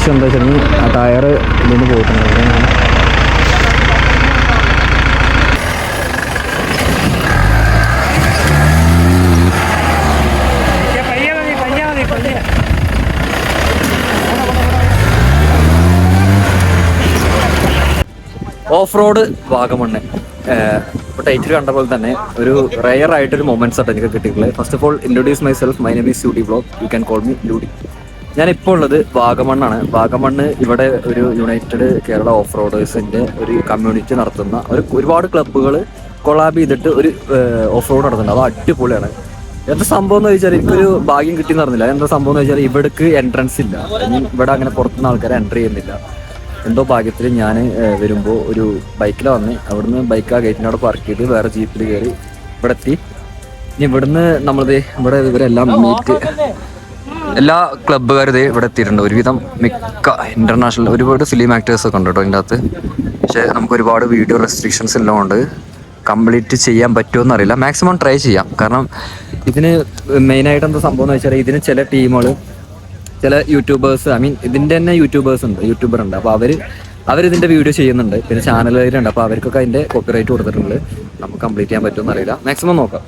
Issue എന്താ വെച്ചാൽ ആ ടയർ ഇതിന് പോയിട്ടുണ്ട്. ഓഫ് റോഡ് വാഗമണ്ണ് ഇപ്പോൾ ടൈറ്റിൽ കണ്ട പോലെ തന്നെ ഒരു റെയർ ആയിട്ടൊരു മൊമെന്റ്സ് ആയിട്ട് എനിക്ക് കിട്ടിയിട്ടുള്ളത്. First of all introduce my self, my name is UD vlog, you can call me UD. ഞാനിപ്പോൾ ഉള്ളത് വാഗമണ്ണാണ്. വാഗമണ്ണ് ഇവിടെ ഒരു യുണൈറ്റഡ് കേരള ഓഫ് റോഡേഴ്സിൻ്റെ ഒരു കമ്മ്യൂണിറ്റി നടത്തുന്ന ഒരുപാട് ക്ലബ്ബുകൾ കൊളാബ് ചെയ്തിട്ട് ഒരു ഓഫ് റോഡ് നടത്തുന്നുണ്ട്. അത് അടിപൊളിയാണ്. എന്താ സംഭവം എന്ന് ചോദിച്ചാൽ എനിക്കൊരു ഭാഗ്യം കിട്ടിയെന്ന് പറഞ്ഞില്ല. എന്താ സംഭവം എന്ന് വെച്ചാൽ ഇവിടേക്ക് എൻട്രൻസ് ഇല്ല. ഇവിടെ അങ്ങനെ പുറത്തുനിന്ന് ആൾക്കാരെ എൻ്റർ ചെയ്യുന്നില്ല. എന്തോ ഭാഗ്യത്തിൽ ഞാൻ വരുമ്പോൾ ഒരു ബൈക്കിലാണ് വന്ന് അവിടുന്ന് ബൈക്ക് ആ ഗേറ്റിനോട് പാർക്ക് ചെയ്ത് വേറെ ജീപ്പിൽ കയറി ഇവിടെ എത്തി. ഇനി ഇവിടുന്ന് നമ്മളിത് ഇവിടെ ഇവരെല്ലാം മീറ്റ് എല്ലാ ക്ലബ്ബുകാരും ഇതേ ഇവിടെ എത്തിയിട്ടുണ്ട്. ഒരുവിധം മിക്ക ഇൻ്റർനാഷണൽ ഒരുപാട് ഫിലിം ആക്ടേഴ്സ് ഒക്കെ ഉണ്ട് കേട്ടോ ഇതിൻ്റെ അകത്ത്. പക്ഷേ നമുക്ക് ഒരുപാട് വീഡിയോ റെസ്ട്രിക്ഷൻസ് എല്ലാം ഉണ്ട്. കംപ്ലീറ്റ് ചെയ്യാൻ പറ്റുമോ അറിയില്ല. മാക്സിമം ട്രൈ ചെയ്യാം. കാരണം ഇതിന് മെയിനായിട്ട് എന്താ സംഭവം എന്ന് വെച്ചാൽ ഇതിന് ചില ടീമുകൾ, ചില യൂട്യൂബേഴ്സ്, ഐ മീൻ ഇതിൻ്റെ തന്നെ യൂട്യൂബർ ഉണ്ട്. അപ്പോൾ അവരിതിൻ്റെ വീഡിയോ ചെയ്യുന്നുണ്ട്. പിന്നെ ചാനലുകാരുണ്ട്. അപ്പോൾ അവർക്കൊക്കെ അതിൻ്റെ കോപ്പിറൈറ്റ് കൊടുത്തിട്ടുണ്ട്. നമുക്ക് കംപ്ലീറ്റ് ചെയ്യാൻ പറ്റുമെന്ന് അറിയില്ല. മാക്സിമം നോക്കാം.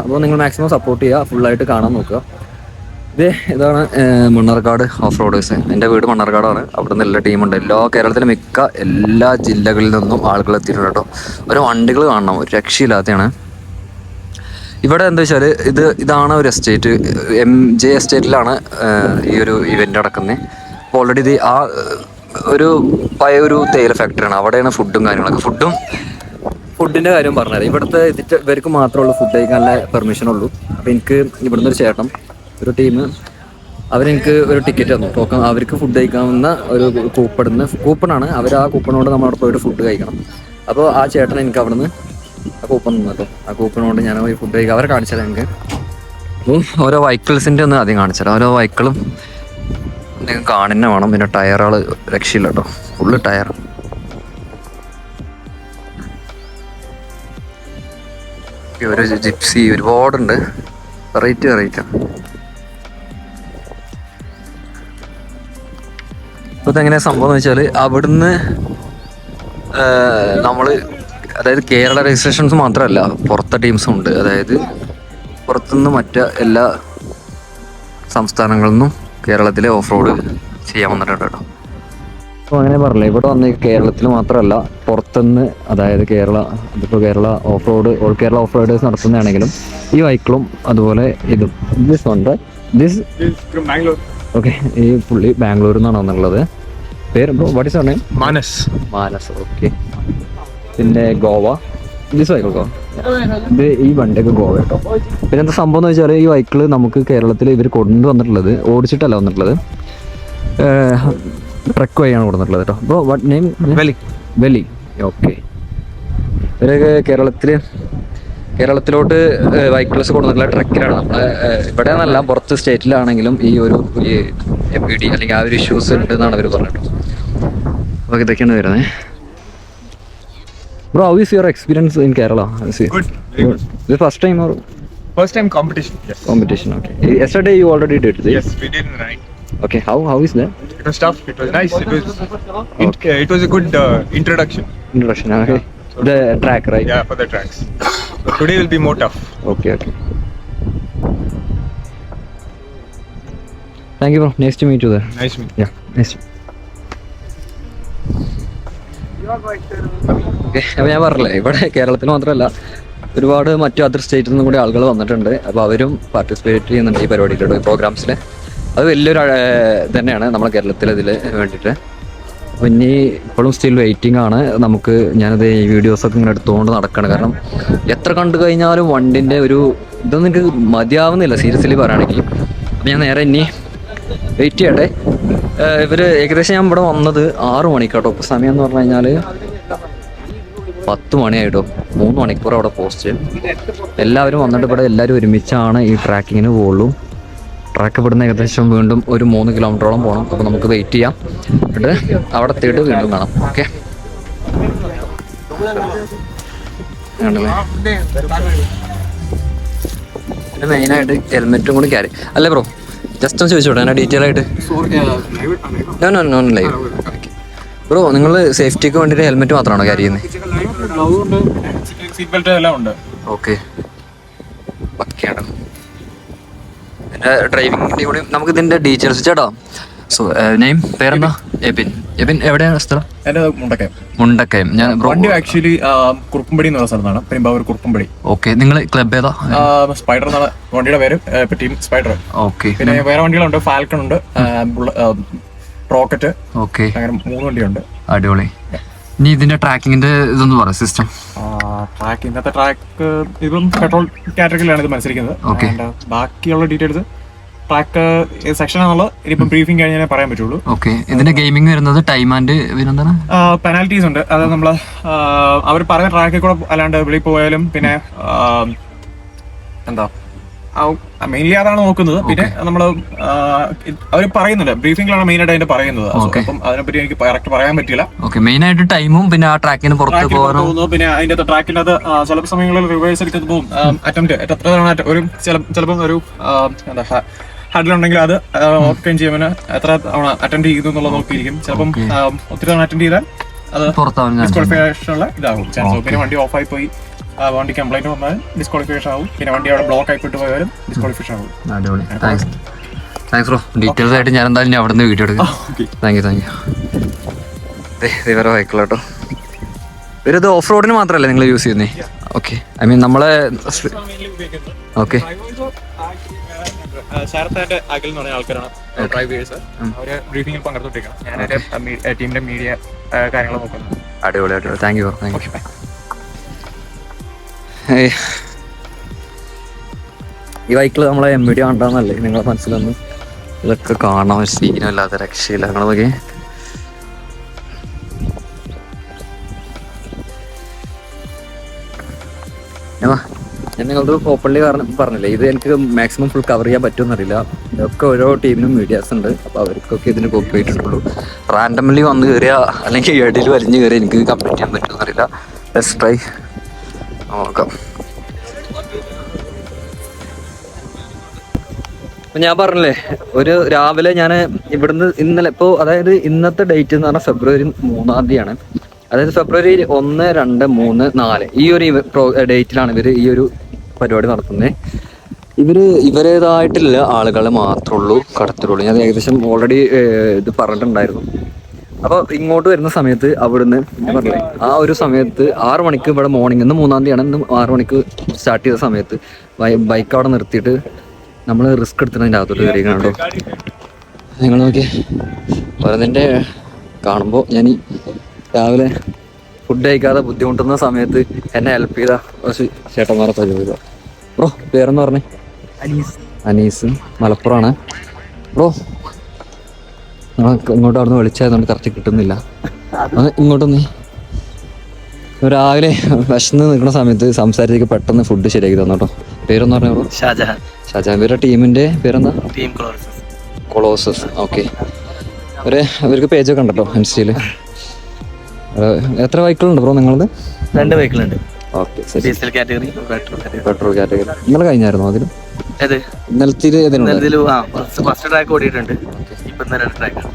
അപ്പോൾ നിങ്ങൾ മാക്സിമം സപ്പോർട്ട് ചെയ്യുക, ഫുള്ളായിട്ട് കാണാൻ നോക്കുക. ഇതാണ് മണ്ണാർക്കാട് ഓഫ് റോഡേഴ്സ്. എൻ്റെ വീട് മണ്ണാർക്കാടാണ്. അവിടെ നിന്ന് എല്ലാ ടീമുണ്ട്. കേരളത്തിലെ മിക്ക എല്ലാ ജില്ലകളിൽ നിന്നും ആളുകൾ എത്തിയിട്ടുണ്ട് കേട്ടോ. ഓരോ വണ്ടികൾ കാണണം, ഒരു രക്ഷയില്ലാത്തതാണ്. ഇവിടെ എന്താ വെച്ചാൽ ഇതാണ് ഒരു എസ്റ്റേറ്റ്, MJ എസ്റ്റേറ്റിലാണ് ഈ ഒരു ഇവൻ്റ് നടക്കുന്നത്. അപ്പോൾ ഓൾറെഡി ഇത് ആ ഒരു പഴയ ഒരു തേയില ഫാക്ടറിയാണ്. അവിടെയാണ് ഫുഡും കാര്യങ്ങളൊക്കെ. ഫുഡിൻ്റെ കാര്യം പറഞ്ഞത് ഇവിടുത്തെ ഇവർക്ക് മാത്രമുള്ള ഫുഡ് കഴിക്കാനുള്ള പെർമിഷനുള്ളൂ. അപ്പോൾ എനിക്ക് ഇവിടുന്ന് ഒരു ചേട്ടൻ, ഒരു ടീം, അവരെനിക്ക് ഒരു ടിക്കറ്റ് തന്നു, ടോക്കൺ. അവർക്ക് ഫുഡ് കഴിക്കാവുന്ന ഒരു കൂപ്പണാണ്. അവർ ആ കൂപ്പണോട് നമ്മൾ അവിടെ പോയിട്ട് ഫുഡ് കഴിക്കണം. അപ്പോൾ ആ ചേട്ടൻ എനിക്ക് അവിടെ നിന്ന് ആ കൂപ്പൺ തന്നല്ലോ. ആ കൂപ്പണോട് ഞാൻ പോയി ഫുഡ് കഴിക്കാം. അവരെ കാണിച്ചാൽ എനിക്ക് അപ്പോൾ ഓരോ വെഹിക്കിൾസിൻ്റെ ഒന്ന് ആദ്യം കാണിച്ചാൽ ഓരോ വെഹിക്കിളും നിങ്ങൾക്ക് കാണുന്ന വേണം. പിന്നെ ടയറുകൾ രക്ഷയില്ല കേട്ടോ, ഫുള്ള് ടയർ. ഒരു ജിപ്സി ഒരുപാടുണ്ട്, വെറൈറ്റി. ഇപ്പോൾ ഇതെങ്ങനെയാണ് സംഭവം എന്ന് വെച്ചാൽ അവിടുന്ന് നമ്മൾ അതായത് കേരള രജിസ്ട്രേഷൻസ് മാത്രമല്ല പുറത്തെ ടീംസും ഉണ്ട്. അതായത് പുറത്തുനിന്ന് എല്ലാ സംസ്ഥാനങ്ങളിൽ നിന്നും കേരളത്തിലെ ഓഫ് റോഡ് ചെയ്യാൻ വന്നിട്ടുണ്ട് കേട്ടോ. അപ്പോൾ അങ്ങനെ പറഞ്ഞില്ലേ, ഇവിടെ വന്ന് കേരളത്തിൽ മാത്രമല്ല പുറത്തുനിന്ന്, അതായത് ഇതിപ്പോൾ Kerala off road, all Kerala off roaders നടത്തുന്നതാണെങ്കിലും ഈ വെഹിക്കിളും അതുപോലെ ഇതും. ഓക്കെ, ഈ പുള്ളി ബാംഗ്ലൂരിൽ നിന്നാണ് വന്നുള്ളത്. പേര് what is your name? Manas. Okay. പിന്നെ ഗോവ, ഗോവ. ഈ വണ്ടിയൊക്കെ ഗോവ കേട്ടോ. പിന്നെ എന്താ സംഭവം എന്ന് വെച്ചാൽ ഈ വെഹിക്കിള് നമുക്ക് കേരളത്തിൽ ഇവർ കൊണ്ടുവന്നിട്ടുള്ളത് ഓടിച്ചിട്ടല്ല വന്നിട്ടുള്ളത്, ട്രക്ക് വഴിയാണ് കൊടുത്തിട്ടുള്ളത് കേട്ടോ. അപ്പോൾ വാട്ട് നെയിം? വെലി. ഓക്കെ. ഇവരൊക്കെ കേരളത്തിലോട്ട് വെഹിക്കിൾസ് കൊടുത്തിട്ടുള്ള ട്രക്കിലാണ്. ഇവിടെ നിന്നല്ല, പുറത്ത് സ്റ്റേറ്റിലാണെങ്കിലും ഈ MPD അല്ലെങ്കിൽ ആ ഒരു ഇഷ്യൂസ് ഉണ്ട് എന്നാണ് അവർ പറഞ്ഞിട്ടോ. അപ്പോൾ ഇതൊക്കെയാണ് വരുന്നത്. Bro, how is your experience in Kerala? Good. The first time or? First time competition. Yes. Competition, okay. Yesterday you already did this? Yes, we did in the night. Okay, how is that? It was tough. It was nice. It was a good introduction. Okay. So the track, right? Yeah, for the tracks. So today will be more tough. Okay. Thank you, bro. Nice to meet you there. Nice meeting. Yeah, nice. അപ്പോൾ ഞാൻ പറഞ്ഞില്ലേ, ഇവിടെ കേരളത്തിൽ മാത്രമല്ല ഒരുപാട് മറ്റു other സ്റ്റേറ്റിൽ നിന്നും കൂടി ആളുകൾ വന്നിട്ടുണ്ട്. അപ്പോൾ അവരും പാർട്ടിസിപ്പേറ്റ് ചെയ്യുന്നുണ്ട് ഈ പരിപാടിയിലുള്ള പ്രോഗ്രാംസിൽ. അത് വലിയൊരു തന്നെയാണ് നമ്മുടെ കേരളത്തിൽ ഇതിൽ വേണ്ടിയിട്ട്. അപ്പോൾ ഇനി ഇപ്പോഴും സ്റ്റിൽ വെയിറ്റിംഗ് ആണ്. ഞാനത് ഈ വീഡിയോസൊക്കെ ഇങ്ങനെ എടുത്തുകൊണ്ട് നടക്കുകയാണ്. കാരണം എത്ര കണ്ടു കഴിഞ്ഞാലും വണ്ടിൻ്റെ ഇതൊന്നും എനിക്ക് മതിയാവുന്നില്ല സീരിയസ്ലി പറയുകയാണെങ്കിൽ. അപ്പോൾ ഞാൻ നേരെ ഇനി വെയിറ്റ് ചെയ്യട്ടെ. ഏകദേശം ഞാൻ ഇവിടെ വന്നത് 6 മണിക്കാട്ടോ. ഇപ്പോൾ സമയം എന്ന് പറഞ്ഞു കഴിഞ്ഞാൽ 10 മണിയായിട്ടോ. 3 മണിക്കൂർ അവിടെ പോസ്റ്റ്. എല്ലാവരും വന്നിട്ട് ഇവിടെ എല്ലാവരും ഒരുമിച്ചാണ് ഈ ട്രാക്കിങ്ങിന് പോകുള്ളൂ. ട്രാക്ക് ഇവിടുന്ന് ഏകദേശം വീണ്ടും ഒരു 3 കിലോമീറ്ററോളം പോകണം. അപ്പോൾ നമുക്ക് വെയിറ്റ് ചെയ്യാം. എന്നിട്ട് അവിടെ എത്തിയിട്ട് വീണ്ടും കാണാം. ഓക്കെ. പിന്നെ മെയിനായിട്ട് ഹെൽമെറ്റും കൂടി ക്യാരി. അല്ലേ ബ്രോ, ജസ്റ്റ് ഒന്ന് ചോദിച്ചോട്ടെ അങ്ങനെ ഡീറ്റെയിൽ ആയിട്ട്. Non live. ബ്രോ നിങ്ങൾ സേഫ്റ്റിക്ക് വേണ്ടിയിട്ട് ഹെൽമെറ്റ് മാത്രമാണോ ക്യാരി ചെയ്യുന്നത്? ഓക്കെ, പക്കയാണ്. എൻ്റെ ഡ്രൈവിങ്ങിൻ്റെ കൂടെ നമുക്ക് ഇതിൻ്റെ ഡീറ്റെയിൽസ് ചേട്ടാ. സോ നെയിം പേരെന്താ? എബിൻ. എബിൻ എവിടെയാണ് സ്ഥലം? മുണ്ടക്കയം. ഞാൻ വണ്ടി ആക്ച്വലി കുറുപ്പുംപടി എന്നുള്ള സ്ഥലത്താണ്, പെരുമ്പാവൂർ കുറുപ്പുംപടി. ഓക്കെ, നിങ്ങൾ ക്ലബ് ഏതാ? സ്പൈഡർ എന്നാണ് വണ്ടിയുടെ പേര്, ടീം സ്പൈഡർ. ഓക്കെ, പിന്നെ വേറെ വണ്ടികളുണ്ട്, ഫാൽക്കൺ ഉണ്ട്, റോക്കറ്റ്. ഓക്കെ, അങ്ങനെ 3 വണ്ടിയുണ്ട്. അടിപൊളി. ഇനി ഇതിന്റെ ട്രാക്കിങ്ങിന്റെ ഇതൊന്ന് പറയാം, സിസ്റ്റം. ട്രാക്ക് ഇന്നത്തെ ട്രാക്ക് ഇതും പെട്രോൾ കാറ്റഗറിയിലാണ് ഇത് മത്സരിക്കുന്നത്. ബാക്കിയുള്ള ഡീറ്റെയിൽസ് ട്രാക്ക് സെക്ഷൻ ആണല്ലോ, ഇനിയിപ്പം ബ്രീഫിംഗ് കഴിഞ്ഞാൽ പറയാൻ പറ്റുള്ളൂ. ഓക്കെ, ഇതിന്റെ ഗെയിമിംഗ് വരുന്നത് ടൈം ആൻഡ് എന്താണ്? പെനാൽറ്റീസ് ഉണ്ട്. അത് നമ്മൾ അവർ പറയുന്ന ട്രാക്കിൽ കൂടെ അല്ലാണ്ട് വെളിയിൽ പോയാലും പിന്നെ എന്താ മെയിൻലി അതാണ് നോക്കുന്നത്. പിന്നെ നമ്മള് അവർ പറയുന്നുണ്ട്, ബ്രീഫിംഗിലാണ് മെയിൻ ആയിട്ട് അതിന്റെ പറയുന്നത്. അപ്പം അതിനെപ്പറ്റി എനിക്ക് കറക്റ്റ് പറയാൻ പറ്റില്ല. മെയിൻ ആയിട്ട് ടൈമും പിന്നെ ആ ട്രാക്കിന് പുറത്ത് പോകുന്നു. പിന്നെ അതിന്റെ ട്രാക്കിന്റെ അത് ചില സമയങ്ങളിൽ റിവേഴ്സ് എടുക്കുന്നത് പോകും. അറ്റംപ്റ്റ് എത്ര തവണ ഒരു ചിലപ്പം ഒരു എന്താ ഹഡിലുണ്ടെങ്കിൽ അത് ഓപ്ഷൻ ചെയ്യുമ്പോൾ എത്ര തവണ അറ്റൻഡ് ചെയ്തു എന്നുള്ളത് നോക്കിയിരിക്കും. ചിലപ്പം ഒത്തിരി തവണ അറ്റൻഡ് ചെയ്താൽ അത് ഡിസ്ക്വാളിഫിക്കേഷനുള്ള ഇതാകും ചാൻസ്. പിന്നെ വണ്ടി ഓഫായി പോയി വണ്ടി കംപ്ലൈന്റ് വന്നാൽ ഡിസ്ക്വാളിഫിക്കേഷൻ ആവും. പിന്നെ വണ്ടി അവിടെ ബ്ലോക്ക് ആയിപ്പെട്ട് പോയാലും ഡിസ്ക്വാളിഫിക്കേഷൻ ആവും. Thanks bro. ഡീറ്റെയിൽസ് ആയിട്ട് ഞാൻ എന്തായാലും അവിടെ നിന്ന് വീഡിയോ എടുക്കാം. Thank you. ഇവരെ വെഹിക്കിൾ കേട്ടോ. ഇവരത് ഓഫ് റോഡിന് മാത്രമല്ലേ നിങ്ങൾ യൂസ് ചെയ്യുന്നേ? ഓക്കെ, ഐ മീൻ നമ്മളെ ഓക്കെ ശരത്തിന്റെ അഖിൽ എന്ന് പറഞ്ഞ ആൾക്കാരാണ് ഡ്രൈവേഴ്സ്. അവര് ബ്രീഫിംഗിൽ പങ്കെടുത്തോണ്ടിരിക്കണം. ഞാൻ എന്റെ ടീമിന്റെ മീഡിയ കാര്യങ്ങൾ നോക്കുന്നു. അടിപൊളി. Thank you. ഈ ബൈക്കിൽ നമ്മളെ MVD കണ്ടാന്നല്ലേ നിങ്ങളെ മനസ്സിലൊന്ന് ഇതൊക്കെ കാണാൻ സീനല്ലാത്ത രക്ഷയില്ല. നിങ്ങൾ നോക്കി ഞാൻ നിങ്ങളത് ഓപ്പൺലി പറഞ്ഞില്ലേ, ഇത് എനിക്ക് മാക്സിമം ഫുൾ കവർ ചെയ്യാൻ പറ്റുമെന്നറിയില്ല. ഇതൊക്കെ ഓരോ ടീമിനും മീഡിയാസ് ഉണ്ട്. അപ്പോൾ അവർക്കൊക്കെ ഇതിന് കോപ്പി ചെയ്തിട്ടുള്ളൂ. റാൻഡംലി വന്ന് കയറിയ അല്ലെങ്കിൽ ഇടയിൽ വലിഞ്ഞ് കയറി എനിക്ക് കംപ്ലീറ്റ് ചെയ്യാൻ പറ്റുമെന്നറിയില്ല. ലെറ്റ്സ് ട്രൈ നോക്കാം. ഞാൻ പറഞ്ഞില്ലേ, ഒരു രാവിലെ ഞാൻ ഇവിടുന്ന് ഇന്നലെ ഇപ്പോൾ അതായത് ഇന്നത്തെ ഡേറ്റ് എന്ന് പറഞ്ഞാൽ ഫെബ്രുവരി 3-ാം തീയതിയാണ്. അതായത് ഫെബ്രുവരി 1, 2, 3, 4 ഈ ഒരു ഡേറ്റിലാണ് ഇവർ ഈ ഒരു പരിപാടി നടത്തുന്നത്. ഇവരേതായിട്ടുള്ള ആളുകളെ മാത്രമേ ഉള്ളൂ കടത്തിലുള്ളൂ. ഞാൻ ഏകദേശം ഓൾറെഡി ഇത് പറഞ്ഞിട്ടുണ്ടായിരുന്നു. അപ്പോൾ ഇങ്ങോട്ട് വരുന്ന സമയത്ത് അവിടുന്ന് ഞാൻ പറഞ്ഞില്ലേ, ആ ഒരു സമയത്ത് 6 മണിക്ക് ഇവിടെ മോർണിംഗ്, ഇന്ന് 3-ാം തീയതിയാണ്, ഇന്ന് 6 മണിക്ക് സ്റ്റാർട്ട് ചെയ്ത സമയത്ത് ബൈക്ക് അവിടെ നിർത്തിയിട്ട് നമ്മൾ റിസ്ക് എടുത്തിട്ട് അകത്തോട്ട് കയറിയാണോ നിങ്ങൾ നോക്കി പറഞ്ഞതിൻ്റെ കാണുമ്പോൾ. ഞാൻ രാവിലെ ഫുഡ് കഴിക്കാതെ ബുദ്ധിമുട്ടുന്ന സമയത്ത് എന്നെ ഹെൽപ്പ് ചെയ്ത കുറച്ച് ചേട്ടന്മാരെ പരിചയം. ബ്രോ പേരെന്ന് പറഞ്ഞേ? അനീസ്. മലപ്പുറമാണ് ബ്രോ. ഇങ്ങോട്ട് അവിടെ നിന്ന് വിളിച്ചായതുകൊണ്ട് കറക്റ്റ് കിട്ടുന്നില്ല. ഇങ്ങോട്ടൊന്ന് രാവിലെ വിശന്ന് നിൽക്കുന്ന സമയത്ത് സംസാരിച്ചേക്ക് പെട്ടെന്ന് ഫുഡ് ശരിയാക്കി തന്നു കേട്ടോ. പേരെന്ന് പറഞ്ഞ ബ്രോ? ഷാജഹാൻ. ഇവരുടെ ടീമിന്റെ പേരെന്താ? Team Colossus. ഓക്കെ, ഇവർക്ക് പേജൊക്കെ ഉണ്ടല്ലോ ഇൻസ്റ്റയില്. എത്ര ബൈക്കുകളുണ്ട് ബ്രോ നിങ്ങളത്? 2 ബൈക്കുകളുണ്ട്. Okay, diesel category, petrol category. ഇന്നലെ കഴിഞ്ഞായിരുന്നു അതിലും? ഇന്നലത്തെ ഫസ്റ്റ് ട്രാക്ക് ഓടിയിട്ടുണ്ട്. ഇപ്പൊ 2 ട്രാക്കാണ്.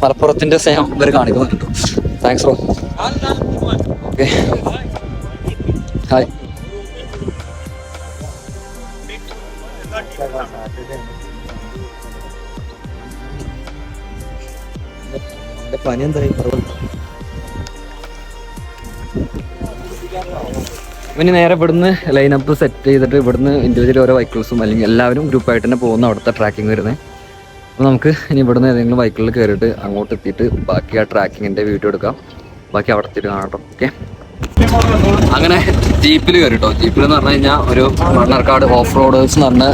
മലപ്പുറത്തിന്റെ സ്നേഹം ഇവർ കാണിക്കുന്നുണ്ട്. Thanks bro. Okay, hi. പനി എന്താ? ഇനി നേരെ ഇവിടുന്ന് ലൈനപ്പ് സെറ്റ് ചെയ്തിട്ട് ഇവിടുന്ന് ഇൻഡിവിജ്വൽ ഓരോ വെഹിക്കിൾസും അല്ലെങ്കിൽ എല്ലാവരും ഗ്രൂപ്പായിട്ട് തന്നെ പോകുന്ന അവിടുത്തെ ട്രാക്കിങ് വരുന്നത്. അപ്പോൾ നമുക്ക് ഇനി ഇവിടുന്ന് ഏതെങ്കിലും ബൈക്കിൽ കയറിയിട്ട് അങ്ങോട്ട് എത്തിയിട്ട് ബാക്കി ആ ട്രാക്കിങ്ങിൻ്റെ വീഡിയോ എടുക്കാം. ബാക്കി അവിടെ എത്തിയിട്ട് കാണാം കേട്ടോ. ഓക്കെ, അങ്ങനെ ജീപ്പിൽ കയറി കേട്ടോ. ജീപ്പിൽ എന്ന് പറഞ്ഞു കഴിഞ്ഞാൽ ഒരു മണ്ണാർക്കാട് ഓഫ് റോഡേഴ്സ് എന്ന് പറഞ്ഞ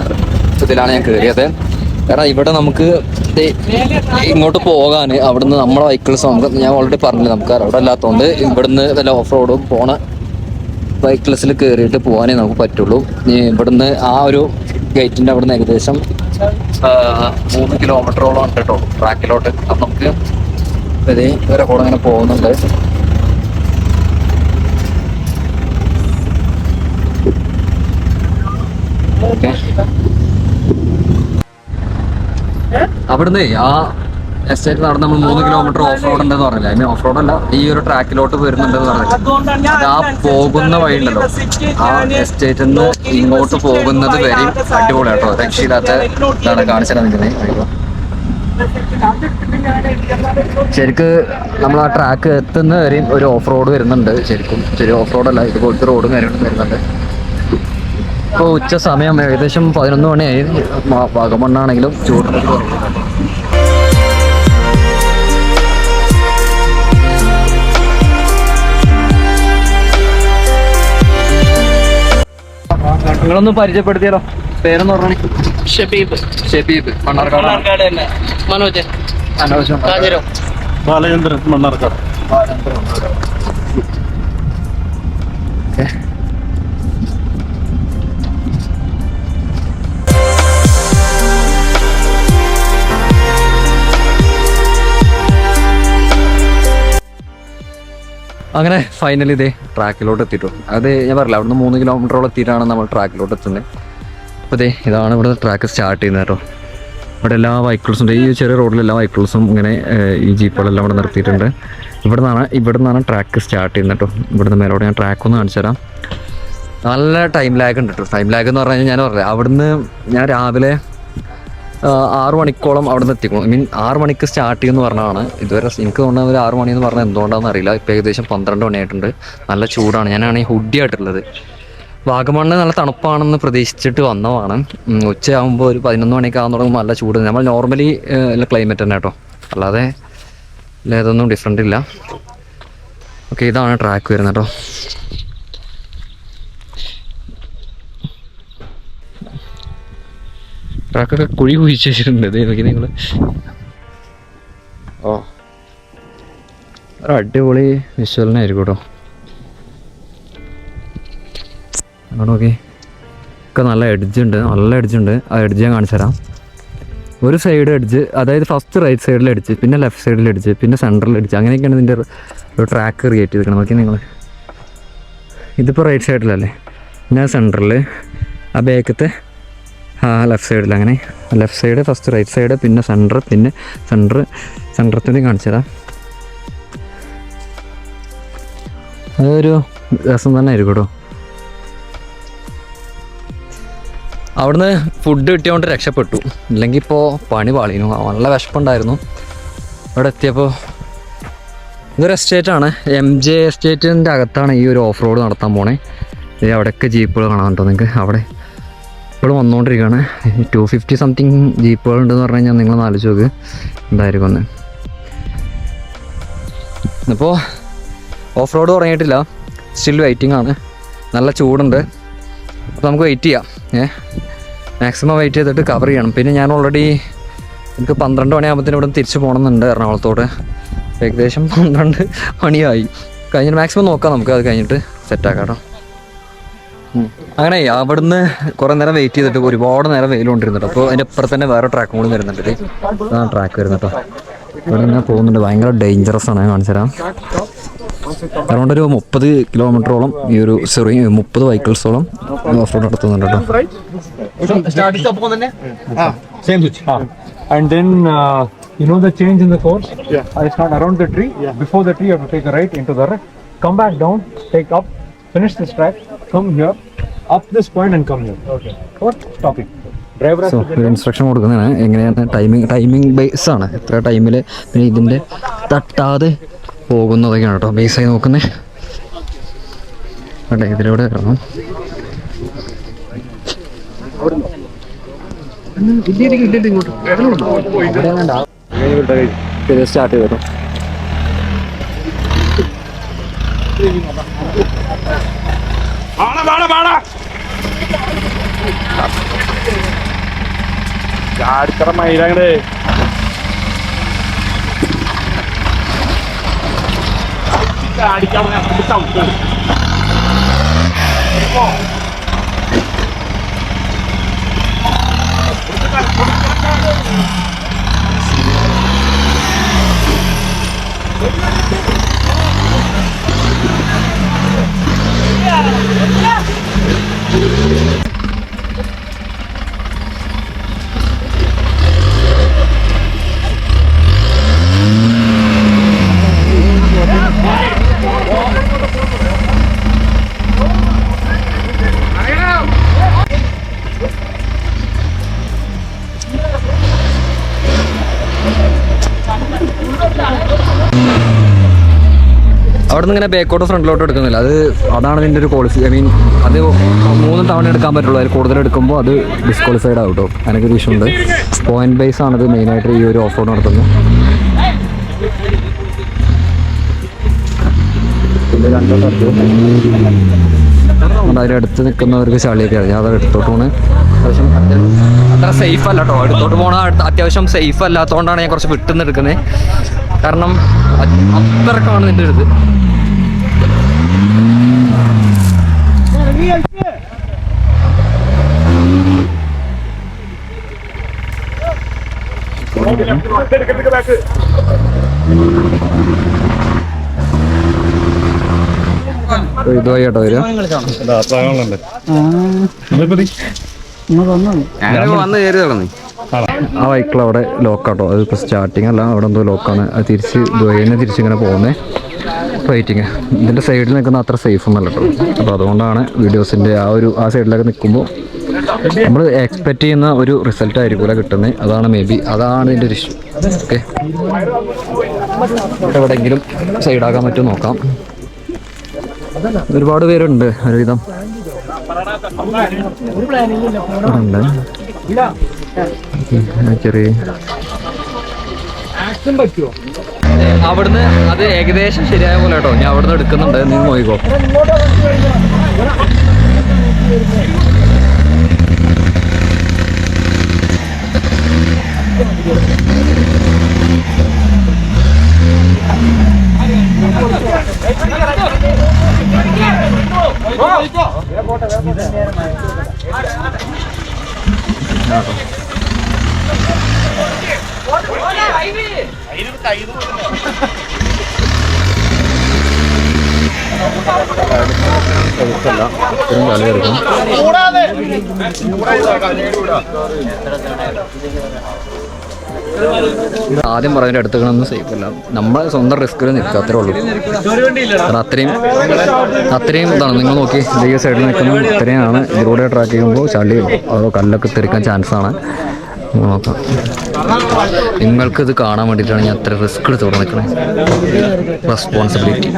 ഇതിലാണ് ഞാൻ കയറിയത്. കാരണം ഇവിടെ നമുക്ക് ഇങ്ങോട്ട് പോകാൻ അവിടുന്ന് നമ്മളെ വെഹിക്കിൾസ് നമുക്ക്, ഞാൻ ഓൾറെഡി പറഞ്ഞില്ല, നമുക്ക് അവിടെ അല്ലാത്തതുകൊണ്ട് ഇവിടുന്ന് വല്ല ഓഫ് റോഡും പോണ വെഹിക്കിൾസിൽ കയറിയിട്ട് പോകാനേ നമുക്ക് പറ്റുള്ളൂ. ഇവിടുന്ന് ആ ഒരു ഗേറ്റിൻ്റെ അവിടുന്ന് ഏകദേശം 3 കിലോമീറ്ററോളം ഉണ്ട് കേട്ടോ ട്രാക്കിലോട്ട്. അപ്പം നമുക്ക് ഇവരെ കൂടെ അങ്ങനെ പോകുന്നുണ്ട്. ഓക്കെ, അവിടുന്ന് ആ എസ്റ്റേറ്റ് നടന്ന് നമ്മൾ 3 കിലോമീറ്റർ ഓഫ് റോഡ് ഉണ്ടെന്ന് പറഞ്ഞില്ല. അതിന് ഓഫ് റോഡ് അല്ല, ഈ ഒരു ട്രാക്കിലോട്ട് വരുന്നുണ്ടെന്ന് പറഞ്ഞില്ല. അത് ആ പോകുന്ന വഴി ഉണ്ടല്ലോ, ആ എസ്റ്റേറ്റിൽ നിന്ന് ഇങ്ങോട്ട് പോകുന്നത് വരെയും അടിപൊളിയാട്ടോ, രക്ഷയില്ലാത്ത ഇതാണ് കാണിച്ചാൽ നിൽക്കുന്നത്. ശരിക്ക് നമ്മൾ ആ ട്രാക്ക് എത്തുന്ന വരെയും ഒരു ഓഫ് റോഡ് വരുന്നുണ്ട്. ശരി ഓഫ് റോഡല്ല, ഇതുപോലത്തെ റോഡും കാര്യങ്ങളും വരുന്നുണ്ട്. ഇപ്പോൾ ഉച്ച സമയം ഏകദേശം 11 മണിയായി. വാഗമണ്ണാണെങ്കിലും ചൂടിന് കുറവുണ്ട്. നിങ്ങളൊന്ന് പരിചയപ്പെടുത്തിയാലോ, പേരെന്ന് പറഞ്ഞേ? ഷബീബ് മണ്ണാർക്കാട്. മനോജ് ബാലചന്ദ്രൻ മണ്ണാർക്കാട്. അങ്ങനെ ഫൈനലി ഇതേ ട്രാക്കിലോട്ട് എത്തിയിട്ടു. അത് ഞാൻ പറഞ്ഞില്ല, അവിടുന്ന് 3 കിലോമീറ്ററോളം എത്തിയിട്ടാണ് നമ്മൾ ട്രാക്കിലോട്ട് എത്തുന്നത്. അപ്പോൾ ഇതേ ഇതാണ് ഇവിടെ ട്രാക്ക് സ്റ്റാർട്ട് ചെയ്യുന്നത് കേട്ടോ. ഇവിടെ എല്ലാ വെഹിക്കിൾസും ഉണ്ട്. ഈ ചെറിയ റോഡിൽ എല്ലാ വെഹിക്കിൾസും ഇങ്ങനെ ഈ ജീപ്പുകളെല്ലാം ഇവിടെ നിർത്തിയിട്ടുണ്ട്. ഇവിടെ നിന്നാണ് ട്രാക്ക് സ്റ്റാർട്ട് ചെയ്യുന്നത് കേട്ടോ. ഇവിടുന്ന് മേലോട്ട് ഞാൻ ട്രാക്ക് ഒന്ന് കാണിച്ചു തരാം. നല്ല ടൈം ലാഗ് ഉണ്ട് കേട്ടോ. ടൈം ലാഗ് എന്ന് പറഞ്ഞു കഴിഞ്ഞാൽ ഞാൻ പറഞ്ഞില്ല, അവിടുന്ന് ഞാൻ രാവിലെ 6 മണിക്കോളം അവിടെ നിന്ന് എത്തിക്കണം. ഐ മീൻ 6 മണിക്ക് സ്റ്റാർട്ട് ചെയ്യുമെന്ന് പറഞ്ഞതാണ്. ഇതുവരെ എനിക്ക് തോന്നുന്നത് ഒരു 6 മണിയെന്ന് പറഞ്ഞാൽ എന്തുകൊണ്ടാണെന്ന് അറിയില്ല. ഇപ്പോൾ ഏകദേശം 12 മണിയായിട്ടുണ്ട്. നല്ല ചൂടാണ്. ഞാനാണ് ഈ ഹുഡി ആയിട്ടുള്ളത്. വാഗമണ്ണ് നല്ല തണുപ്പാണെന്ന് പ്രതീക്ഷിച്ചിട്ട് വന്നതാണ്. ഉച്ചയാകുമ്പോൾ ഒരു 11 മണിയൊക്കെ ആകുന്ന തുടങ്ങുമ്പോൾ നല്ല ചൂട്. നമ്മൾ നോർമലി ക്ലൈമറ്റ് തന്നെ കേട്ടോ, അല്ലാതെ ഇതൊന്നും ഡിഫറെൻ്റ് ഇല്ല. ഓക്കെ, ഇതാണ് ട്രാക്ക് വരുന്നത് കേട്ടോ. ട്രാക്കൊക്കെ കുഴി കുഴിച്ച് വെച്ചിട്ടുണ്ട്. ഇത് നോക്കി നിങ്ങൾ. ഓ, ഒരു അടിപൊളി വിഷ്വലിനായിരിക്കും കേട്ടോ. അങ്ങോട്ട് നോക്കി, ഒക്കെ നല്ല എഡ്ജുണ്ട്. ആ എഡ്ജ് ഞാൻ കാണിച്ചു തരാം. ഒരു സൈഡ് എഡ്ജ്, അതായത് ഫസ്റ്റ് റൈറ്റ് സൈഡിൽ എഡ്ജ്, പിന്നെ ലെഫ്റ്റ് സൈഡിൽ എഡ്ജ്, പിന്നെ സെൻട്രൽ എഡ്ജ്, അങ്ങനെയൊക്കെയാണ് ഇതിൻ്റെ ഒരു ട്രാക്ക് ക്രിയേറ്റ് ചെയ്തിരിക്കണം. നോക്കി നിങ്ങൾ, ഇതിപ്പോൾ റൈറ്റ് സൈഡിലല്ലേ, പിന്നെ സെൻട്രൽ, ആ ബാക്കത്തെ ലെഫ്റ്റ് സൈഡിൽ, അങ്ങനെ left side first right side, പിന്നെ സെൻറ്റർ, പിന്നെ സെൻറ്ററത്തിന് കാണിച്ചു തരാം. അതൊരു രസം തന്നെ ആയിരിക്കും കേട്ടോ. അവിടുന്ന് ഫുഡ് കിട്ടിയതുകൊണ്ട് രക്ഷപ്പെട്ടു, ഇല്ലെങ്കിൽ ഇപ്പോൾ പണി പാളിനു. നല്ല വിശപ്പുണ്ടായിരുന്നു. ഇവിടെ എത്തിയപ്പോൾ ഇതൊരു എസ്റ്റേറ്റാണ്, MJ എസ്റ്റേറ്റിൻ്റെ അകത്താണ് ഈ ഒരു ഓഫ് റോഡ് നടത്താൻ പോണേ. അവിടെയൊക്കെ ജീപ്പുകൾ കാണാൻ കേട്ടോ നിങ്ങൾക്ക്. അവിടെ ഇപ്പോഴും വന്നുകൊണ്ടിരിക്കുകയാണ്. 250 സംതിങ് ജീപ്പുകളുണ്ടെന്ന് പറഞ്ഞു കഴിഞ്ഞാൽ നിങ്ങളൊന്ന് ആലോചിച്ച് നോക്ക് എന്തായിരിക്കും ഒന്ന്. ഇപ്പോൾ ഓഫ് റോഡ് തുടങ്ങിയിട്ടില്ല, സ്റ്റിൽ വെയിറ്റിംഗ് ആണ്. നല്ല ചൂടുണ്ട്. അപ്പോൾ നമുക്ക് വെയിറ്റ് ചെയ്യാം. മാക്സിമം വെയിറ്റ് ചെയ്തിട്ട് കവർ ചെയ്യണം. പിന്നെ ഞാൻ ഓൾറെഡി എനിക്ക് 12 മണിയാകുമ്പോഴത്തേനും ഇവിടെ തിരിച്ച് പോകണമെന്നുണ്ട് എറണാകുളത്തോട്. ഏകദേശം 12 മണിയായി. കഴിഞ്ഞിട്ട് മാക്സിമം നോക്കാം നമുക്ക്, അത് കഴിഞ്ഞിട്ട് സെറ്റാക്കാം കേട്ടോ. അങ്ങനെ അവിടുന്ന് കുറേ നേരം വെയിറ്റ് ചെയ്തിട്ട് ഒരുപാട് നേരം വെയിൽ കൊണ്ടിരുന്നുണ്ട്. അപ്പോൾ അതിൻ്റെ അപ്പുറത്ത് തന്നെ വേറെ ട്രാക്കും കൂടി വരുന്നുണ്ട്. ഇതാണ് ട്രാക്ക് വരുന്നത് കേട്ടോ. ഇവിടെ ഇങ്ങനെ പോകുന്നുണ്ട്. ഭയങ്കര ഡേഞ്ചറസ് ആണ്. ഞാൻ കാണിച്ചു തരാം. അറൗണ്ട് ഒരു 30 കിലോമീറ്ററോളം ഈ ഒരു 30 വെഹിക്കിൾസോളം ഓഫ് റോഡ് നടത്തുന്നുണ്ട് കേട്ടോ. And then you know the change in the course? Yeah. I start around the tree. Yeah. Before the tree, you have to take a right into the right. Come back down, take up, finish this track, come here, up this point and come here. Okay. What? Stopping. Driver has to get down. Instruction കൊടുക്കുന്നതാണ് എങ്ങനെയാണ്. Timing base ആണ്. എത്ര ടൈമിൽ പിന്നെ ഇതിൻ്റെ തട്ടാതെ പോകുന്നതൊക്കെയാണ് കേട്ടോ ബേസായി നോക്കുന്നത്. അതെ, ഇതിലൂടെ ഇറങ്ങും. സ്റ്റാർട്ട് ചെയ്തോ. മയിലങ്ങടെ അവിടെ നിന്ന് ഇങ്ങനെ ബാക്കോട്ടോ ഫ്രണ്ടിലോട്ടോ എടുക്കുന്നില്ല. അതാണ് ഇതിൻ്റെ ഒരു പോളിസി. ഐ മീൻ അത് 3 തവണ എടുക്കാൻ പറ്റുള്ളൂ. അതിൽ കൂടുതൽ എടുക്കുമ്പോൾ അത് ഡിസ്ക്വാളിഫൈഡ് ആവും കേട്ടോ. അതിനൊക്കെ ഒരു ഇഷ്യൂ ഉണ്ട്. പോയിന്റ് ബേസ് ആണത് മെയിനായിട്ട് ഈ ഒരു ഓഫ് റോഡ് നടത്തുന്നത്. ഇത് രണ്ടോ അതിനടുത്ത് നിൽക്കുന്നവർക്ക് ചളിയൊക്കെ അറിയാം. അത് എടുത്തോട്ട് പോണ് അത്യാവശ്യം അത്ര സേഫ് അല്ല കേട്ടോ. എടുത്തോട്ട് പോണ അത്യാവശ്യം സേഫ് അല്ലാത്തതുകൊണ്ടാണ് ഞാൻ കുറച്ച് വിട്ടുന്ന് എടുക്കുന്നത്. കാരണം അത്രക്കാണ് നിൻ്റെ അടുത്ത്. ഇതുവഴി കേട്ടോ വരും. ആ ബൈക്കിൽ അവിടെ ലോക്കാട്ടോ. അതിപ്പോൾ സ്റ്റാർട്ടിങ് അല്ല, അവിടെ എന്തോ ലോക്കാണ്. അത് തിരിച്ച് ഇതുവഴിനെ തിരിച്ചിങ്ങനെ പോകുന്നത്. വെയിറ്റിങ്. ഇതിൻ്റെ സൈഡിൽ നിൽക്കുന്ന അത്ര സേഫ് ഒന്നല്ല കേട്ടോ. അപ്പോൾ അതുകൊണ്ടാണ് വീഡിയോസിൻ്റെ ആ സൈഡിലൊക്കെ നിൽക്കുമ്പോൾ നമ്മൾ എക്സ്പെക്റ്റ് ചെയ്യുന്ന ഒരു റിസൾട്ട് ആയിരിക്കില്ല കിട്ടുന്നത്. അതാണ് അതാണ് ഇതിൻ്റെ ഒരു ഇഷ്യൂ. ഓക്കെ, ഇവിടെ എവിടെയെങ്കിലും സൈഡാക്കാൻ പറ്റുമോ നോക്കാം. ഒരുപാട് പേരുണ്ട് ഒരുവിധം. ചെറിയ അവിടുന്ന് അത് ഏകദേശം ശരിയായ പോലെ കേട്ടോ. ഞാൻ അവിടുന്ന് എടുക്കുന്നുണ്ട്, നീ നോക്കിക്കോ. ആദ്യം പറയുന്നത് എടുത്തുകളൊന്നും സേഫ് അല്ല. നമ്മളെ സ്വന്തം റിസ്കിൽ നിൽക്കുക, അത്രേ ഉള്ളൂ. അത്രയും ഇതാണ്. നിങ്ങൾ നോക്കി ഈ സൈഡിൽ നിൽക്കുന്നത് ഇത്രയാണ്. ഇതിലൂടെ ട്രാക്ക് ചെയ്യുമ്പോൾ ചളി അതോ കല്ലൊക്കെ തെറിക്കാൻ ചാൻസ് ആണ്. നോക്കാം. നിങ്ങൾക്കിത് കാണാൻ വേണ്ടിയിട്ടാണ് ഞാൻ അത്ര റിസ്ക് എടുത്തോടെ നിൽക്കുന്നത്. റെസ്പോൺസിബിലിറ്റി.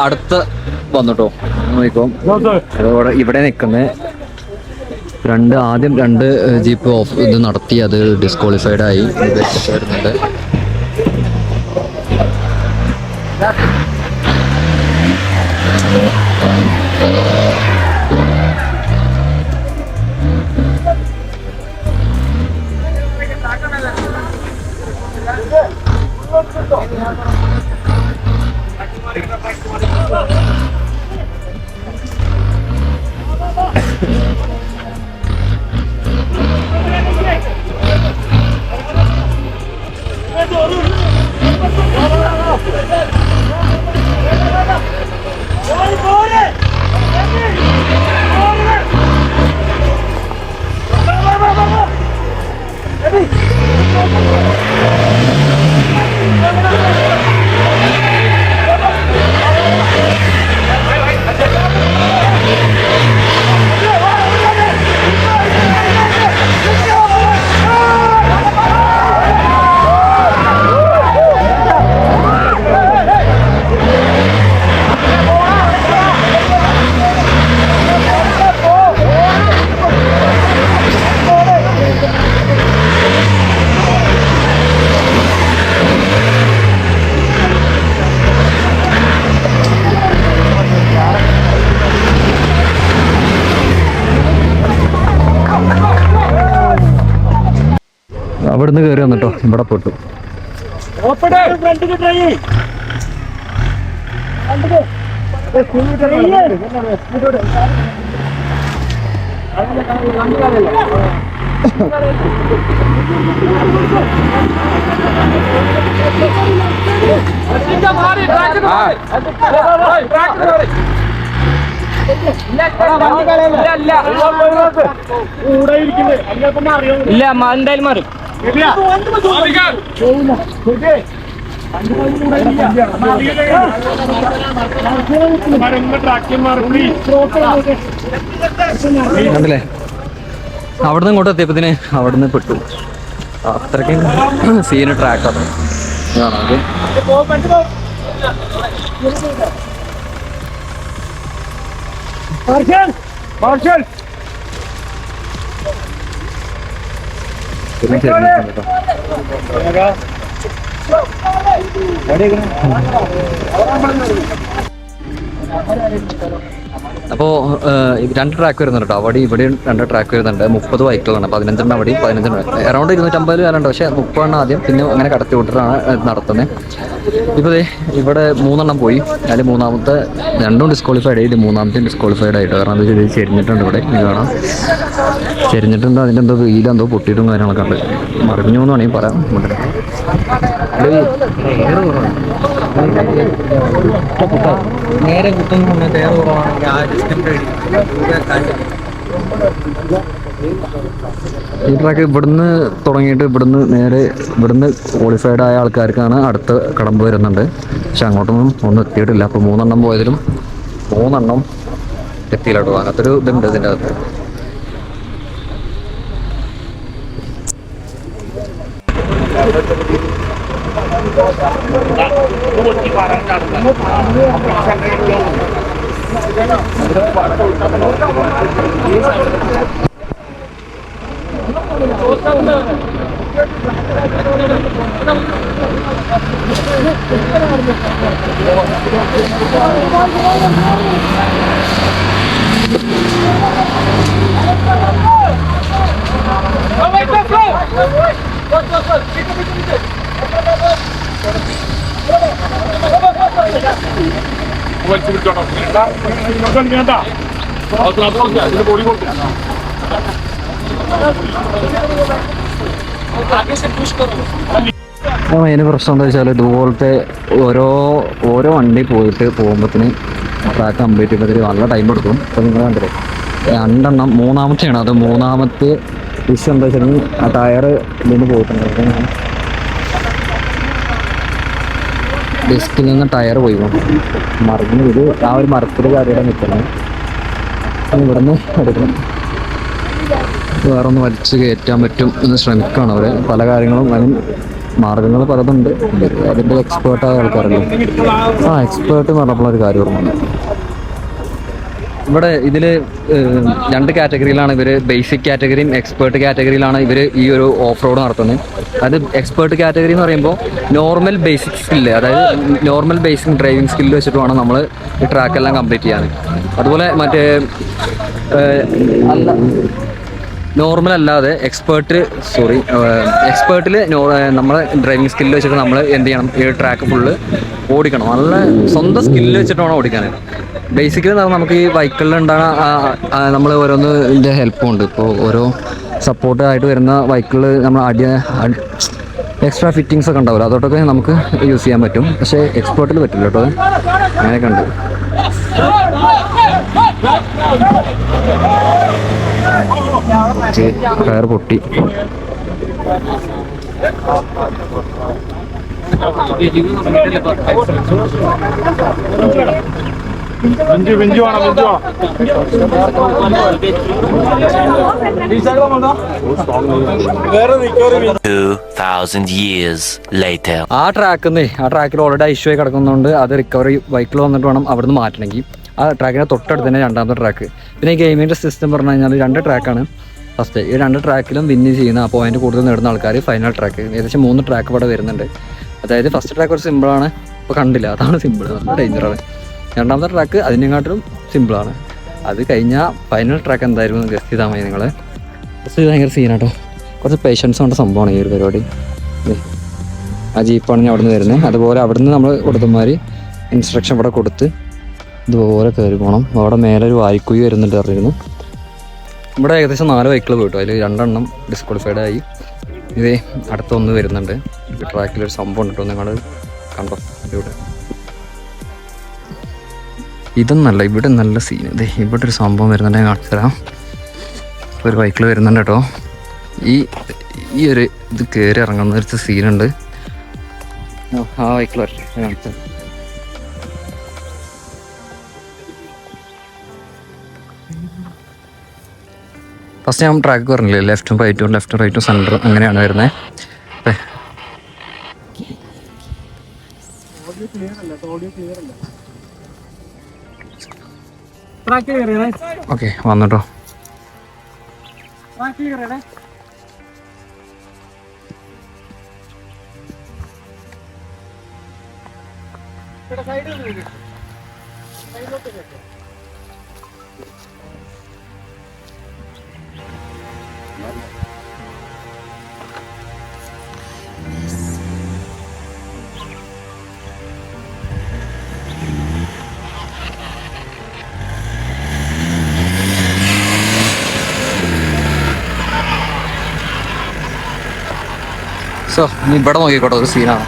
അടുത്ത വന്നിട്ടോ നോക്കിക്കോ. അതോടെ ഇവിടെ നിൽക്കുന്നത് ആദ്യം 2 ജീപ്പ് ഇത് നടത്തി. അത് ഡിസ്ക്വാളിഫൈഡ് ആയി. വരുന്നുണ്ട്. അവിടുന്ന് കയറി വന്നിട്ടോ ഇവിടെ പെട്ടു. ഇല്ല എന്തായാലും മാറും. കണ്ടില്ലേ, അവിടുന്ന് ഇങ്ങോട്ട് എത്തിയപ്പത്തിന് അവിടുന്ന് പെട്ടു. അത്രയ്ക്കും സീന് ട്രാക്കാണ്. അപ്പോൾ രണ്ട് ട്രാക്ക് വരുന്നുണ്ട് കേട്ടോ. അവിടെ ഇവിടെയും രണ്ട് ട്രാക്ക് വരുന്നുണ്ട്. 30 ബൈക്കുകളാണ്, 15 അവിടെയും 15 അറൗണ്ട് 250 വരാനുണ്ട്. പക്ഷേ 30 ആദ്യം, പിന്നെ അങ്ങനെ കടത്തി വിട്ടിട്ടാണ് നടത്തുന്നത്. ഇപ്പോൾ ഇവിടെ 3 പോയി. അതിൽ മൂന്നാമത്തെ 2 ഡിസ്ക്വാളിഫൈഡ് ആയി, മൂന്നാമത്തെ ഡിസ്ക്വാളിഫൈഡ് ആയിട്ട്. കാരണം എന്താ വെച്ചാൽ ചെരിഞ്ഞിട്ടുണ്ട്. ഇവിടെ കാണാം, ചെരിഞ്ഞിട്ടുണ്ട്. അതിൻ്റെ എന്തോ വീലെന്തോ പൊട്ടിയിട്ടും കാര്യങ്ങളൊക്കെ ഉണ്ട്. മറിഞ്ഞു എന്ന് വേണമെങ്കിൽ പറയാം. നേരെ കുത്തുന്ന സമയത്ത് ഏറെ കുറവാണെങ്കിൽ ആ ഡിസ്റ്റൻസ് ഈ ട്രാക്ക് ഇവിടുന്ന് തുടങ്ങിയിട്ട് ഇവിടുന്ന് ക്വാളിഫൈഡ് ആയ ആൾക്കാർക്കാണ് അടുത്ത കടമ്പ് വരുന്നുണ്ട്. പക്ഷെ അങ്ങോട്ടൊന്നും ഒന്നും എത്തിയിട്ടില്ല. അപ്പോൾ 3 പോയതിലും 3 എത്തിയില്ല കേട്ടോ. അങ്ങനത്തൊരു ഇതുണ്ട് ഇതിൻ്റെ അകത്ത്. അതിന് പ്രശ്നം എന്താ വെച്ചാൽ ഇതുപോലത്തെ ഓരോ വണ്ടി പോകുമ്പോഴത്തേന് ട്രാക്ക് കംപ്ലീറ്റ് ചെയ്യുമ്പോഴത്തേന് നല്ല ടൈം എടുക്കും. അപ്പോൾ നിങ്ങൾ കണ്ടില്ലേ 2 മൂന്നാമത്തെയാണ്. അത് മൂന്നാമത്തെ വിഷയം എന്താ വെച്ചാൽ ആ ടയർ ഇതിന് പോയിട്ടുണ്ട്. ഡിസ്കിൽ നിന്ന് ടയർ പോയി മറിഞ്ഞ് ഇത് ആ ഒരു മരത്തിൽ കാര്യയുടെ നിൽക്കണം. ഇവിടെ നിന്ന് എടുക്കണം. വേറെ ഒന്ന് വലിച്ച് കയറ്റാൻ പറ്റും എന്ന് ശ്രമിക്കുകയാണ് അവർ. പല കാര്യങ്ങളും അതിന് മാർഗങ്ങൾ പലതുണ്ട്. അതിൻ്റെ എക്സ്പേർട്ടായ ആൾക്കാരല്ലേ. എക്സ്പേർട്ട് എന്ന് പറഞ്ഞപ്പോഴൊരു കാര്യം ഓർമ്മ. ഇവിടെ ഇതിൽ 2 കാറ്റഗറിയിലാണ് ഇവർ. ബേസിക് കാറ്റഗറിയും എക്സ്പേർട്ട് കാറ്റഗറിയിലാണ് ഇവർ ഈ ഒരു ഓഫ് റോഡ് നടത്തുന്നത്. അത് എക്സ്പേർട്ട് കാറ്റഗറി എന്ന് പറയുമ്പോൾ നോർമൽ ബേസിക് സ്കില്ല്, അതായത് നോർമൽ ബേസിക് ഡ്രൈവിംഗ് സ്കില്ല് വെച്ചിട്ട് വേണം നമ്മൾ ഈ ട്രാക്കെല്ലാം കംപ്ലീറ്റ് ചെയ്യാൻ. അതുപോലെ മറ്റേ നോർമൽ അല്ലാതെ എക്സ്പേർട്ടിൽ നമ്മൾ ഡ്രൈവിംഗ് സ്കില്ല് വെച്ചിട്ട് നമ്മൾ എന്ത് ചെയ്യണം, ഈ ട്രാക്ക് ഫുള്ള് ഓടിക്കണം. നല്ല സ്വന്തം സ്കില്ല് വെച്ചിട്ട് വേണം ഓടിക്കാൻ. ബേസിക്കലി നമുക്ക് ഈ ബൈക്കുകളിൽ ഉണ്ടാകുന്ന നമ്മൾ ഓരോന്ന് ഇതിൻ്റെ ഹെൽപ്പുണ്ട്. ഇപ്പോൾ ഓരോ സപ്പോർട്ടായിട്ട് വരുന്ന ബൈക്കുകൾ നമ്മൾ എക്സ്ട്രാ ഫിറ്റിങ്സ് ഒക്കെ ഉണ്ടാവില്ല, അതോട്ടൊക്കെ നമുക്ക് യൂസ് ചെയ്യാൻ പറ്റും. പക്ഷേ എക്സ്പേർട്ടിൽ പറ്റില്ല കേട്ടോ. അങ്ങനെയൊക്കെ ഉണ്ട്. ടയർ പൊട്ടി. ബിഞ്ചു ആണോ? 2000 years later. ആ ട്രാക്കിൽ ഓൾറെഡി ഇഷ്യൂ ആയി കിടക്കുന്നതുകൊണ്ട് അത് റിക്കവറി ബൈക്കിൽ വന്നിട്ട് വേണം അവിടുന്ന് മാറ്റണമെങ്കിൽ. ആ ട്രാക്കിൻ്റെ തൊട്ടടുത്ത് തന്നെ 2ാമത്തെ ട്രാക്ക്. പിന്നെ ഈ ഗെയിമിൻ്റെ സിസ്റ്റം പറഞ്ഞു കഴിഞ്ഞാൽ 2 ട്രാക്കാണ്. ഫസ്റ്റ് ഈ 2 ട്രാക്കിലും വിന്ന് ചെയ്യുന്ന ആ പോയിന്റ് കൂടുതൽ നേടുന്ന ആൾക്കാർ ഫൈനൽ ട്രാക്ക്. ഏകദേശം 3 ട്രാക്ക് ഇവിടെ വരുന്നുണ്ട്. അതായത് ഫസ്റ്റ് ട്രാക്ക് ഒരു സിമ്പിളാണ്, ഇപ്പോൾ കണ്ടില്ല, അതാണ് സിമ്പിൾ, നല്ല ഡേഞ്ചറാണ്. 2ാമത്തെ ട്രാക്ക് അതിനെക്കാട്ടിലും സിമ്പിളാണ്. അത് കഴിഞ്ഞാൽ ഫൈനൽ ട്രാക്ക് എന്തായിരുന്നു ഗസ്റ്റ് ചെയ്താൽ മതി നിങ്ങൾ. ഫസ്റ്റ് ഭയങ്കര സീനാട്ടോ. കുറച്ച് പേഷ്യൻസ് കൊണ്ട് സംഭവമാണ് ഈ ഒരു പരിപാടി. ആ ജീപ്പാണ് ഞാൻ അവിടെ നിന്ന് വരുന്നത്. അതുപോലെ അവിടെ നിന്ന് നമ്മൾ കൊടുത്തമാര് ഇൻസ്ട്രക്ഷൻ ഇവിടെ കൊടുത്ത് ഇതുപോലെ കയറി പോകണം. അവിടെ മേലെ ഒരു വായിക്കുഴി വരുന്നുണ്ട് അറിയുന്നു. ഇവിടെ ഏകദേശം 4 വെഹിക്കിൾ പോയിട്ടു, അതിൽ 2 എണ്ണം ഡിസ്ക്വാളിഫൈഡ് ആയി. ഇതേ അടുത്തൊന്ന് വരുന്നുണ്ട്. ട്രാക്കിലൊരു സംഭവം ഉണ്ടോ, നിങ്ങൾ കണ്ടോ? ഇവിടെ ഇതൊന്നല്ല, ഇവിടെ നല്ല സീൻ. ഇതേ ഇവിടെ ഒരു സംഭവം വരുന്നുണ്ട്, ഞാൻ കാണിച്ചു തരാം. ഒരു വെഹിക്കിൾ വരുന്നുണ്ട് കേട്ടോ. ഈ ഒരു ഇത് കയറി ഇറങ്ങുന്ന ഒരു സീനുണ്ട്. ആ വെഹിക്കിൾ വരട്ടെ, കാണിച്ചു. ഫസ്റ്റ് ഞാൻ ട്രാക്ക് പറഞ്ഞില്ലേ, ലെഫ്റ്റും റൈറ്റും സെൻറ്ററും അങ്ങനെയാണ് വരുന്നത്. ഓക്കെ വന്നിട്ടോ. സോ നീ ഇവിടെ നോക്കിക്കോട്ടെ, ഒരു സീനാണ്.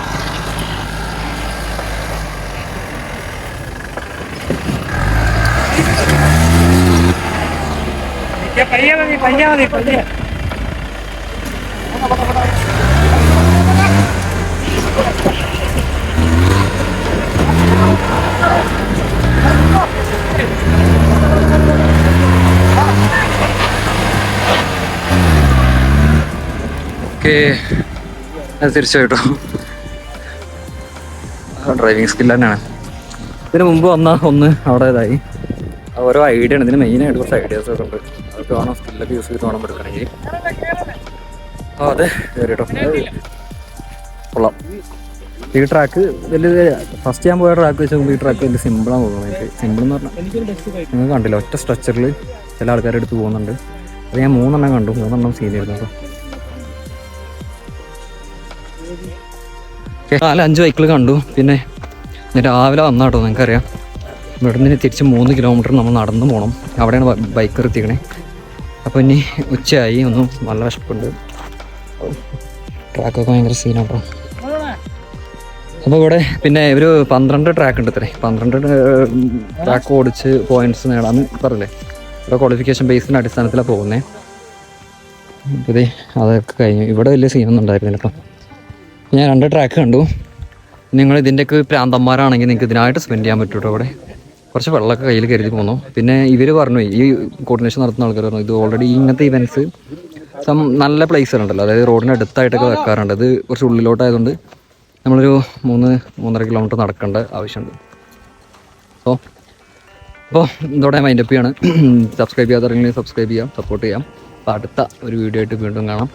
ഓക്കെ, തീർച്ചയായിട്ടും ഡ്രൈവിംഗ് സ്കിൽ തന്നെയാണ്. ഇതിന് മുമ്പ് വന്ന ഒന്ന് അവിടെ ഇതായി. ഓരോ ഐഡിയ ആണ് ഇതിന്, മെയിനായിട്ട് കുറച്ച് ഐഡിയാസ് ഒക്കെ ഉണ്ട്. അതൊക്കെ വേണം സ്കില്ലൊക്കെ യൂസ് ചെയ്ത് വേണം എടുക്കണമെങ്കിൽ. അതെ കേട്ടോ, കൊള്ളാം. ഈ ട്രാക്ക് വലിയ ഫസ്റ്റ് ഞാൻ പോയ ട്രാക്ക് വെച്ച് നോക്കുമ്പോൾ ഈ ട്രാക്ക് വലിയ സിമ്പിളാണ് തോന്നുന്നത്. എനിക്ക് സിമ്പിൾ എന്ന് പറഞ്ഞാൽ നിങ്ങൾ കണ്ടില്ല, ഒറ്റ സ്ട്രക്ചറിൽ ചില ആൾക്കാർ എടുത്ത് പോകുന്നുണ്ട്. അത് ഞാൻ 3 എണ്ണം കണ്ടു, 3 എണ്ണം സീൻ ചെയ്തു കേട്ടോ. 5 വെഹിക്കിൾ കണ്ടു. പിന്നെ രാവിലെ വന്നാട്ടോ, നിങ്ങൾക്കറിയാം ഇവിടെ നിന്ന് തിരിച്ച് 3 കിലോമീറ്റർ നമ്മൾ നടന്നു പോകണം. അവിടെയാണ് ബൈക്ക് നിർത്തിക്കണേ. അപ്പോൾ ഇനി ഉച്ചയായി, ഒന്നും നല്ല വിശപ്പുണ്ട്. ട്രാക്കൊക്കെ ഭയങ്കര സീനാട്ടോ. അപ്പോൾ ഇവിടെ പിന്നെ ഒരു 12 ട്രാക്ക് ഉണ്ട് ഇത്രേ. 12 ട്രാക്ക് ഓടിച്ച് പോയിന്റ്സ് നേടാമെന്ന് പറഞ്ഞില്ലേ. ഇവിടെ ക്വാളിഫിക്കേഷൻ ബേസിൻ്റെ അടിസ്ഥാനത്തിലാണ് പോകുന്നത്. ഇതേ അതൊക്കെ കഴിഞ്ഞു. ഇവിടെ വലിയ സീനൊന്നും ഉണ്ടായിരുന്നില്ല കേട്ടോ. ഞാൻ 2 ട്രാക്ക് കണ്ടു. നിങ്ങൾ ഇതിൻ്റെയൊക്കെ പ്രാന്തന്മാരാണെങ്കിൽ നിങ്ങൾക്ക് ഇതിനായിട്ട് സ്പെൻഡ് ചെയ്യാൻ പറ്റും കേട്ടോ. ഇവിടെ കുറച്ച് വെള്ളമൊക്കെ കയ്യിൽ കരുതി പോന്നു. പിന്നെ ഇവർ പറഞ്ഞു, ഈ കോർഡിനേഷൻ നടത്തുന്ന ആൾക്കാർ പറഞ്ഞു, ഇത് ഓൾറെഡി ഇങ്ങനത്തെ ഇവൻറ്റ്സ് നല്ല പ്ലേസുകളുണ്ടല്ലോ, അതായത് റോഡിന് അടുത്തായിട്ടൊക്കെ വെക്കാറുണ്ട്. ഇത് കുറച്ച് ഉള്ളിലോട്ടായതുകൊണ്ട് നമ്മളൊരു 3-3.5 കിലോമീറ്റർ നടക്കേണ്ട ആവശ്യമുണ്ട്. അപ്പോൾ ഇതോടെ മൈൻഡപ്പ് ചെയ്യാണ്. സബ്സ്ക്രൈബ് ചെയ്യാത്തവരെങ്കിൽ സബ്സ്ക്രൈബ് ചെയ്യാം, സപ്പോർട്ട് ചെയ്യാം. അപ്പോൾ അടുത്ത ഒരു വീഡിയോ ആയിട്ട് വീണ്ടും കാണാം.